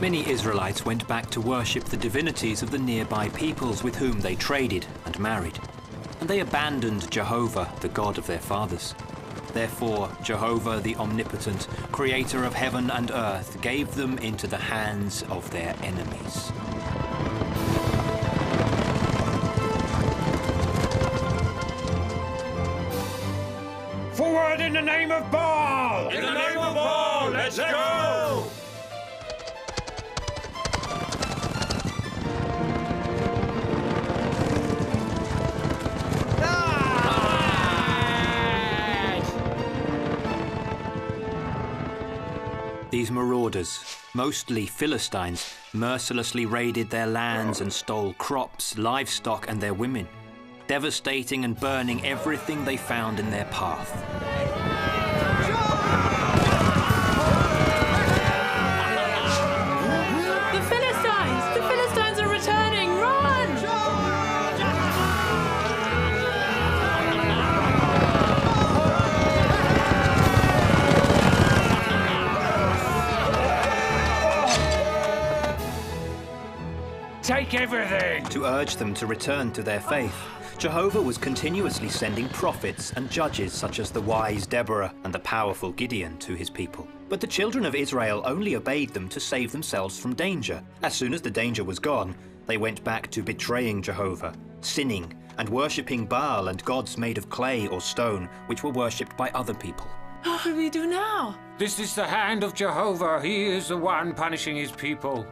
Many Israelites went back to worship the divinities of the nearby peoples with whom they traded and married. And they abandoned Jehovah, the God of their fathers. Therefore, Jehovah, the omnipotent, creator of heaven and earth, gave them into the hands of their enemies. Forward in the name of Baal! In the name of Baal, let's go! These marauders, mostly Philistines, mercilessly raided their lands and stole crops, livestock, and their women, devastating and burning everything they found in their path. The Philistines are returning! Run! Take everything! To urge them to return to their faith, Jehovah was continuously sending prophets and judges such as the wise Deborah and the powerful Gideon to his people. But the children of Israel only obeyed them to save themselves from danger. As soon as the danger was gone, they went back to betraying Jehovah, sinning, and worshipping Baal and gods made of clay or stone, which were worshipped by other people. What will we do now? This is the hand of Jehovah. He is the one punishing his people.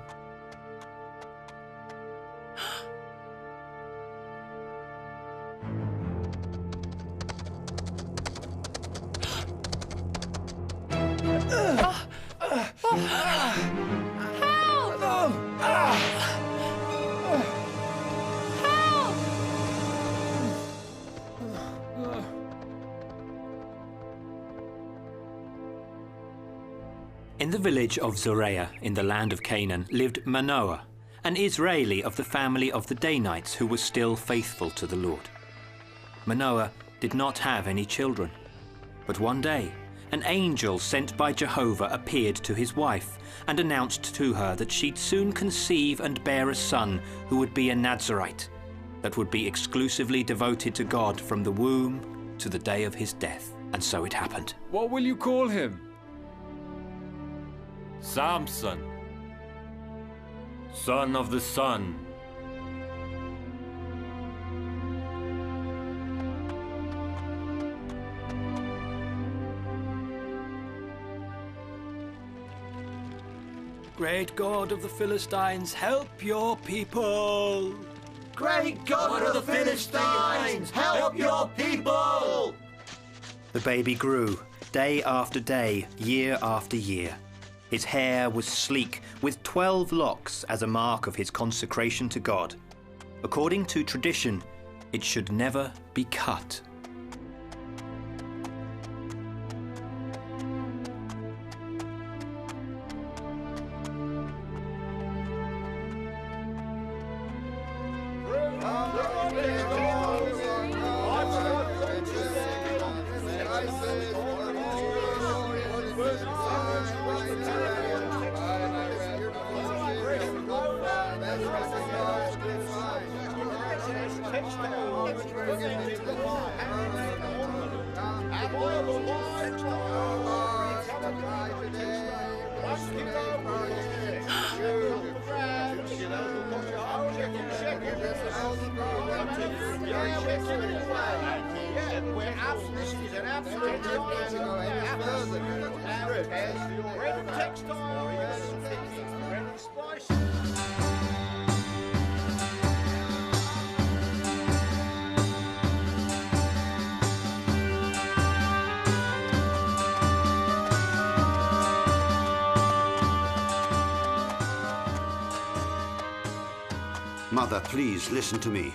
In the village of Zoreah, in the land of Canaan, lived Manoah, an Israeli of the family of the Danites who was still faithful to the Lord. Manoah did not have any children, but one day an angel sent by Jehovah appeared to his wife and announced to her that she'd soon conceive and bear a son who would be a Nazirite, that would be exclusively devoted to God from the womb to the day of his death. And so it happened. What will you call him? Samson, son of the sun. Great God of the Philistines, help your people! Great God of the Philistines, help your people! The baby grew, day after day, year after year. His hair was sleek, with 12 locks as a mark of his consecration to God. According to tradition, it should never be cut. Mother, please listen to me.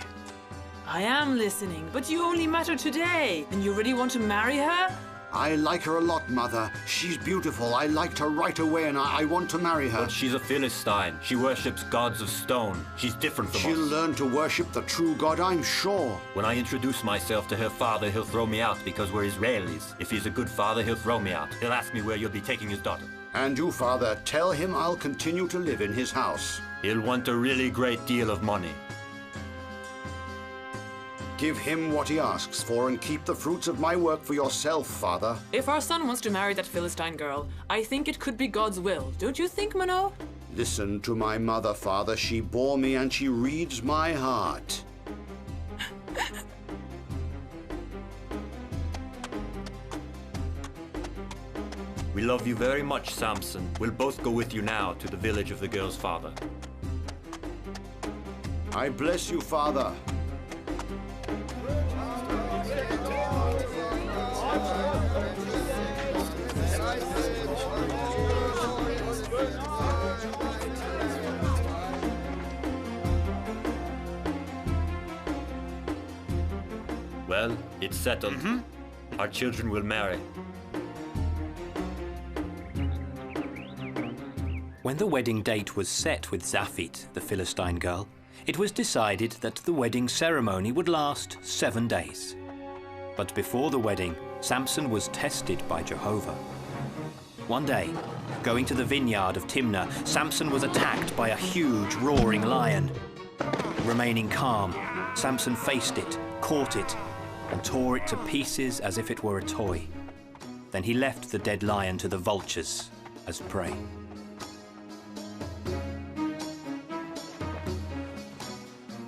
I am listening, but you only met her today, and you really want to marry her? I like her a lot, Mother. She's beautiful. I liked her right away, and I want to marry her. But she's a Philistine. She worships gods of stone. She's different from She'll us. learn to worship the true God, I'm sure. When I introduce myself to her father, he'll throw me out because we're Israelis. If he's a good father, he'll throw me out. He'll ask me where you'll be taking his daughter. And you, Father, tell him I'll continue to live in his house. He'll want a really great deal of money. Give him what he asks for and keep the fruits of my work for yourself, Father. If our son wants to marry that Philistine girl, I think it could be God's will. Don't you think, Manoah? Listen to my mother, Father. She bore me and she reads my heart. We love you very much, Samson. We'll both go with you now to the village of the girl's father. I bless you, Father. Well, it's settled. Our children will marry. When the wedding date was set with Zaphit, the Philistine girl, it was decided that the wedding ceremony would last 7 days. But before the wedding, Samson was tested by Jehovah. One day, going to the vineyard of Timnah, Samson was attacked by a huge roaring lion. Remaining calm, Samson faced it, caught it, and tore it to pieces as if it were a toy. Then he left the dead lion to the vultures as prey.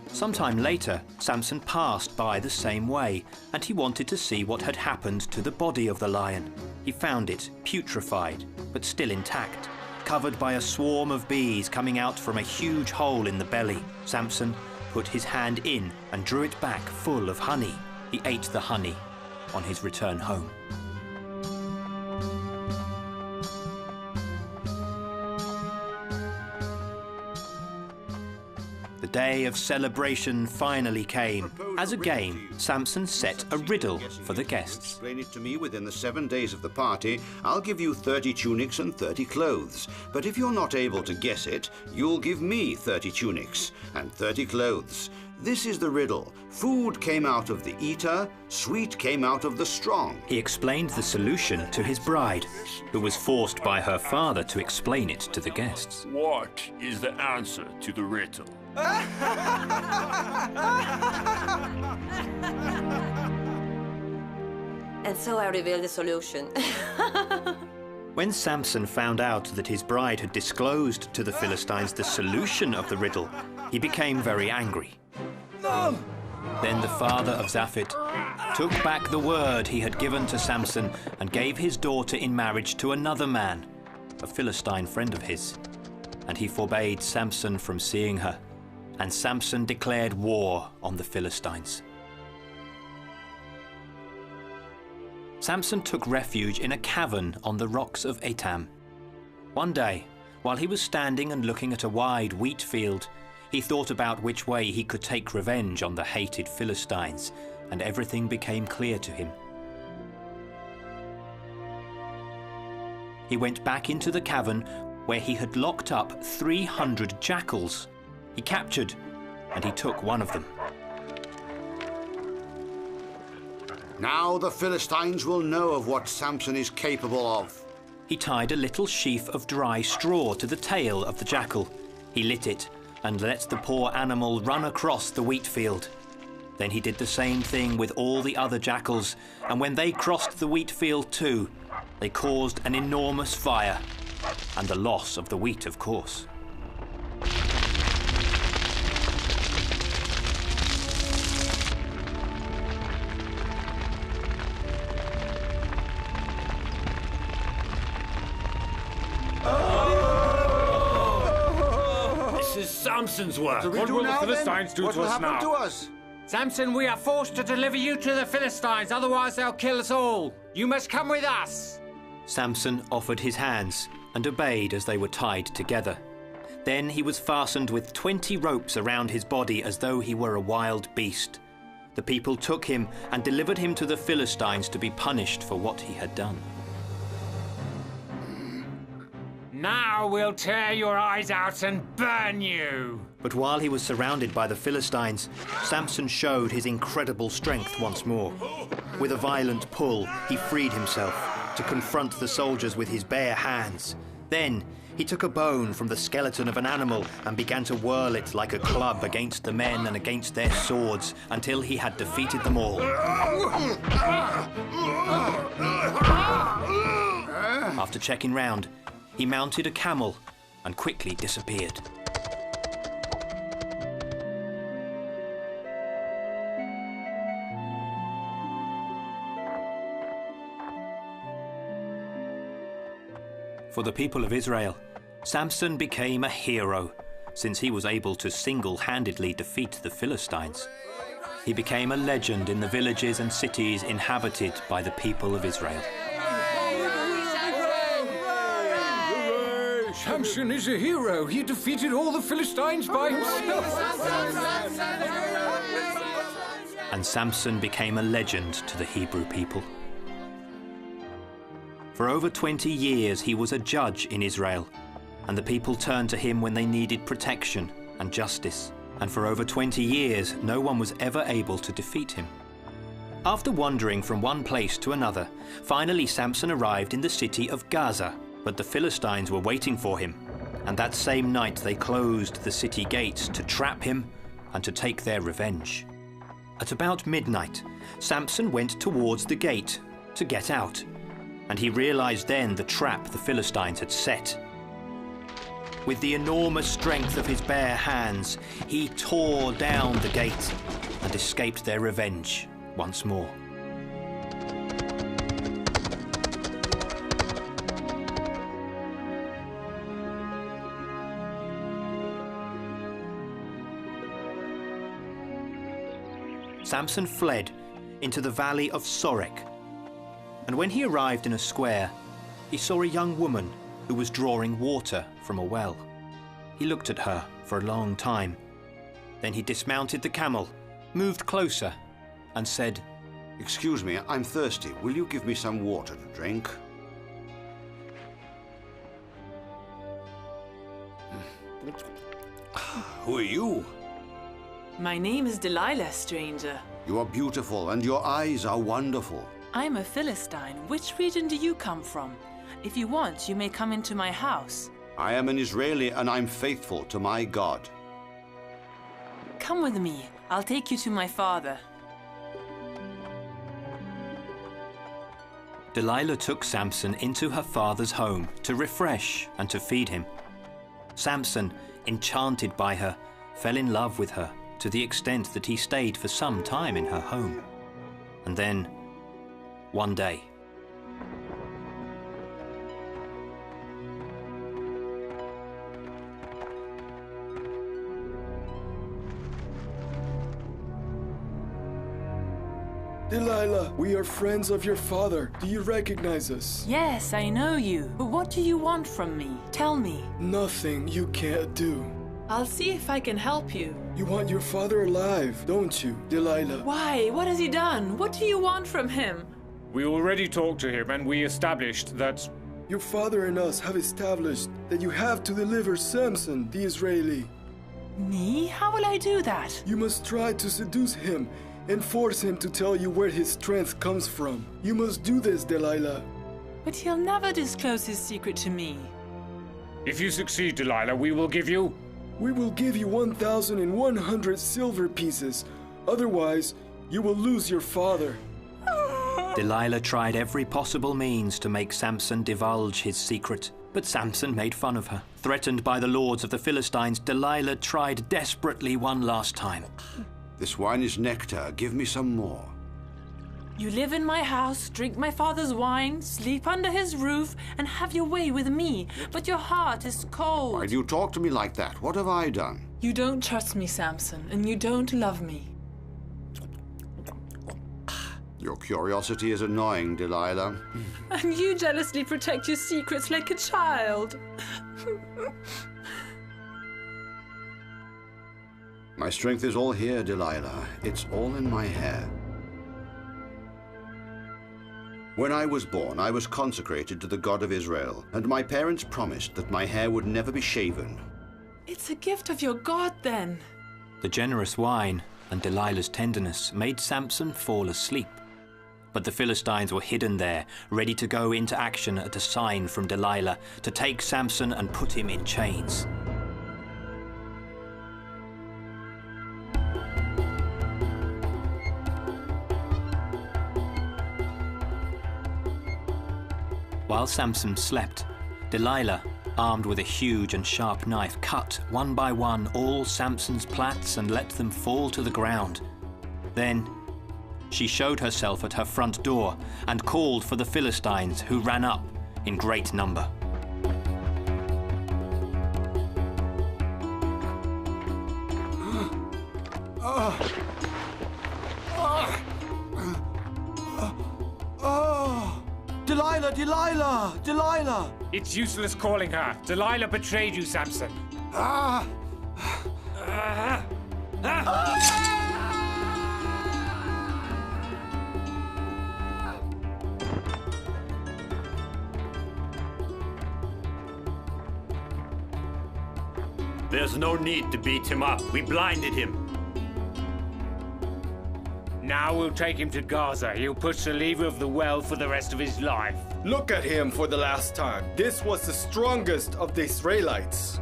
Sometime later, Samson passed by the same way, and he wanted to see what had happened to the body of the lion. He found it putrefied, but still intact, covered by a swarm of bees coming out from a huge hole in the belly. Samson put his hand in and drew it back full of honey. He ate the honey on his return home. The day of celebration finally came. As a game, Samson set a riddle for the guests. Explain it to me within the 7 days of the party. I'll give you 30 tunics and 30 clothes. But if you're not able to guess it, you'll give me 30 tunics and 30 clothes. This is the riddle. Food came out of the eater, sweet came out of the strong. He explained the solution to his bride, who was forced by her father to explain it to the guests. What is the answer to the riddle? And so I revealed the solution. When Samson found out that his bride had disclosed to the Philistines the solution of the riddle, he became very angry. No! Then the father of Zaphit took back the word he had given to Samson and gave his daughter in marriage to another man, a Philistine friend of his. And he forbade Samson from seeing her, and Samson declared war on the Philistines. Samson took refuge in a cavern on the rocks of Etam. One day, while he was standing and looking at a wide wheat field, he thought about which way he could take revenge on the hated Philistines, and everything became clear to him. He went back into the cavern where he had locked up 300 jackals. He captured, and he took one of them. Now the Philistines will know of what Samson is capable of. He tied a little sheaf of dry straw to the tail of the jackal. He lit it and let the poor animal run across the wheat field. Then he did the same thing with all the other jackals, and when they crossed the wheat field too, they caused an enormous fire, and the loss of the wheat, of course. This is Samson's work. What will the Philistines do to us now? To us? Samson, we are forced to deliver you to the Philistines, otherwise they'll kill us all. You must come with us. Samson offered his hands and obeyed as they were tied together. Then he was fastened with 20 ropes around his body as though he were a wild beast. The people took him and delivered him to the Philistines to be punished for what he had done. Now we'll tear your eyes out and burn you! But while he was surrounded by the Philistines, Samson showed his incredible strength once more. With a violent pull, he freed himself to confront the soldiers with his bare hands. Then, he took a bone from the skeleton of an animal and began to whirl it like a club against the men and against their swords until he had defeated them all. After checking round, he mounted a camel and quickly disappeared. For the people of Israel, Samson became a hero, since he was able to single-handedly defeat the Philistines. He became a legend in the villages and cities inhabited by the people of Israel. Samson is a hero. He defeated all the Philistines by himself. And Samson became a legend to the Hebrew people. For over 20 years, he was a judge in Israel, and the people turned to him when they needed protection and justice. And for over 20 years, no one was ever able to defeat him. After wandering from one place to another, finally Samson arrived in the city of Gaza, but the Philistines were waiting for him, and that same night they closed the city gates to trap him and to take their revenge. At about midnight, Samson went towards the gate to get out, and he realized then the trap the Philistines had set. With the enormous strength of his bare hands, he tore down the gate and escaped their revenge once more. Samson fled into the valley of Sorek, and when he arrived in a square, he saw a young woman who was drawing water from a well. He looked at her for a long time. Then he dismounted the camel, moved closer, and said, "Excuse me, I'm thirsty. Will you give me some water to drink?" Who are you? My name is Delilah, stranger. You are beautiful and your eyes are wonderful. I'm a Philistine. Which region do you come from? If you want, you may come into my house. I am an Israeli and I'm faithful to my God. Come with me. I'll take you to my father. Delilah took Samson into her father's home to refresh and to feed him. Samson, enchanted by her, fell in love with her to the extent that he stayed for some time in her home. And then, one day, Delilah, we are friends of your father. Do you recognize us? Yes, I know you. But what do you want from me? Tell me. Nothing you can't do. I'll see if I can help you. You want your father alive, don't you, Delilah? Why? What has he done? What do you want from him? We already talked to him and we established that... Your father and us have established that you have to deliver Samson, the Israeli. Me? How will I do that? You must try to seduce him and force him to tell you where his strength comes from. You must do this, Delilah. But he'll never disclose his secret to me. If you succeed, Delilah, we will give you... We will give you 1,100 silver pieces. Otherwise, you will lose your father. Delilah tried every possible means to make Samson divulge his secret, but Samson made fun of her. Threatened by the lords of the Philistines, Delilah tried desperately one last time. This wine is nectar. Give me some more. You live in my house, drink my father's wine, sleep under his roof, and have your way with me. But your heart is cold. Why do you talk to me like that? What have I done? You don't trust me, Samson, and you don't love me. Your curiosity is annoying, Delilah. And you jealously protect your secrets like a child. My strength is all here, Delilah. It's all in my hair. When I was born, I was consecrated to the God of Israel, and my parents promised that my hair would never be shaven. It's a gift of your God, then. The generous wine and Delilah's tenderness made Samson fall asleep. But the Philistines were hidden there, ready to go into action at a sign from Delilah to take Samson and put him in chains. While Samson slept, Delilah, armed with a huge and sharp knife, cut one by one all Samson's plaits and let them fall to the ground. Then she showed herself at her front door and called for the Philistines, who ran up in great number. Delilah, Delilah, Delilah! It's useless calling her. Delilah betrayed you, Samson. There's no need to beat him up. We blinded him. Now we'll take him to Gaza. He'll push the lever of the well for the rest of his life. Look at him for the last time. This was the strongest of the Israelites.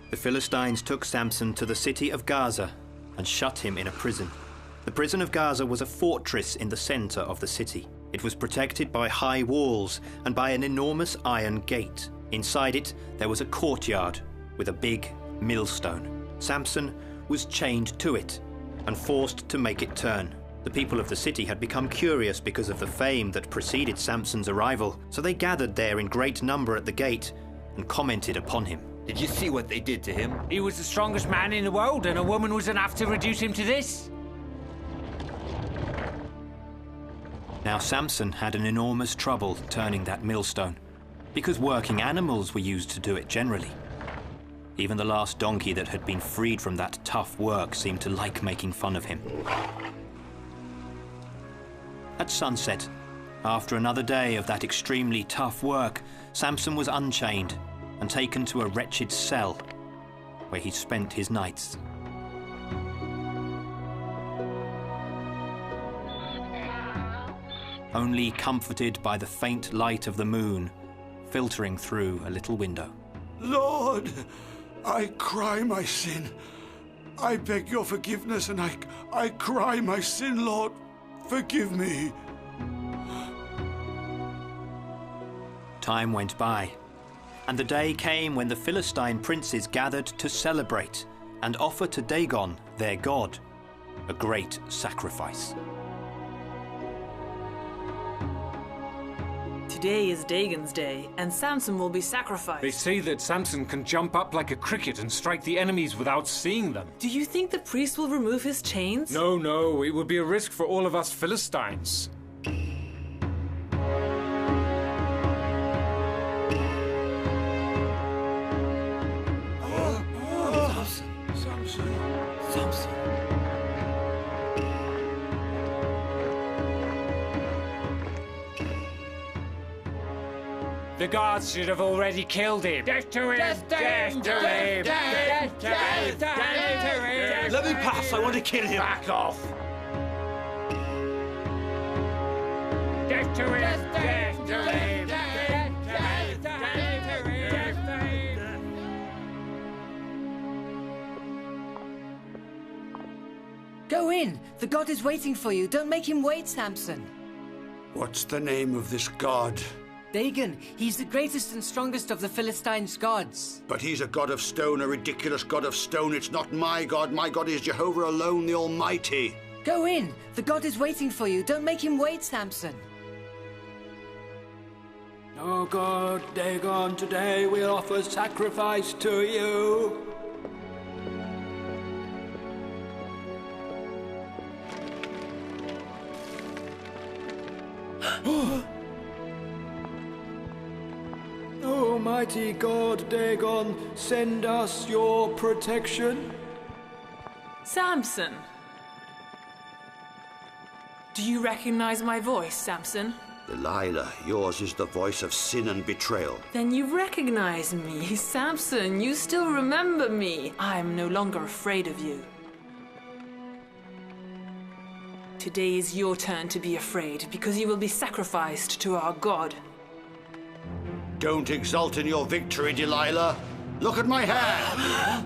The Philistines took Samson to the city of Gaza and shut him in a prison. The prison of Gaza was a fortress in the center of the city. It was protected by high walls and by an enormous iron gate. Inside it, there was a courtyard with a big millstone. Samson was chained to it and forced to make it turn. The people of the city had become curious because of the fame that preceded Samson's arrival, so they gathered there in great number at the gate and commented upon him. Did you see what they did to him? He was the strongest man in the world, and a woman was enough to reduce him to this. Now Samson had an enormous trouble turning that millstone, because working animals were used to do it generally. Even the last donkey that had been freed from that tough work seemed to like making fun of him. At sunset, after another day of that extremely tough work, Samson was unchained and taken to a wretched cell where he spent his nights. Only comforted by the faint light of the moon filtering through a little window. Lord, I cry my sin. I beg your forgiveness, and I cry my sin, Lord. Forgive me. Time went by, and the day came when the Philistine princes gathered to celebrate and offer to Dagon, their god, a great sacrifice. Today is Dagon's day, and Samson will be sacrificed. They say that Samson can jump up like a cricket and strike the enemies without seeing them. Do you think the priest will remove his chains? No, it would be a risk for all of us Philistines. Samson. The guards should have already killed him. Death to him! Death to him! Death to him! Let me pass. I want to kill him. Back off! Death to him! Death to him! Go in. The god is waiting for you. Don't make him wait, Samson. What's the name of this god? Dagon. He's the greatest and strongest of the Philistines' gods. But he's a god of stone, a ridiculous god of stone. It's not my god. My god is Jehovah alone, the Almighty. Go in. The god is waiting for you. Don't make him wait, Samson. Oh God, Dagon, today we'll offer sacrifice to you. Oh Almighty God Dagon send us your protection? Samson! Do you recognize my voice, Samson? Delilah, yours is the voice of sin and betrayal. Then you recognize me, Samson. You still remember me. I'm no longer afraid of you. Today is your turn to be afraid, because you will be sacrificed to our God. Don't exult in your victory, Delilah. Look at my hand!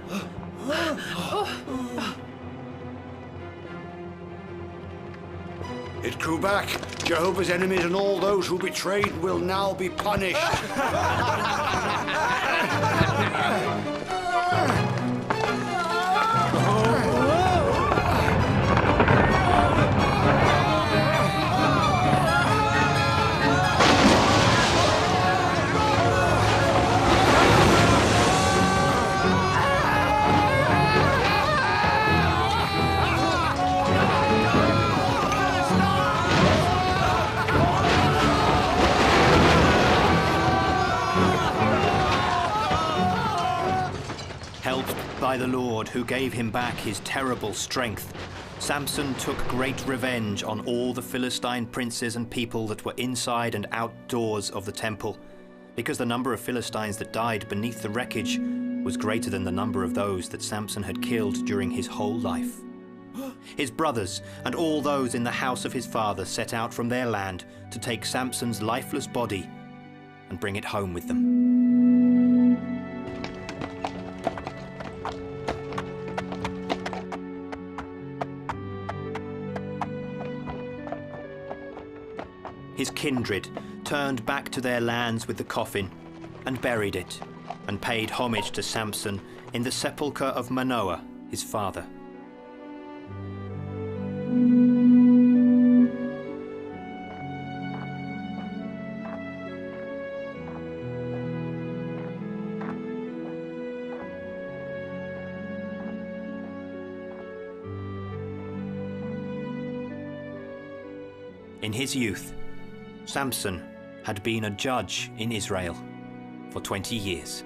It grew back. Jehovah's enemies and all those who betrayed will now be punished. Helped by the Lord, who gave him back his terrible strength, Samson took great revenge on all the Philistine princes and people that were inside and outdoors of the temple, because the number of Philistines that died beneath the wreckage was greater than the number of those that Samson had killed during his whole life. His brothers and all those in the house of his father set out from their land to take Samson's lifeless body and bring it home with them. His kindred turned back to their lands with the coffin and buried it, and paid homage to Samson in the sepulchre of Manoah, his father. In his youth, Samson had been a judge in Israel for 20 years.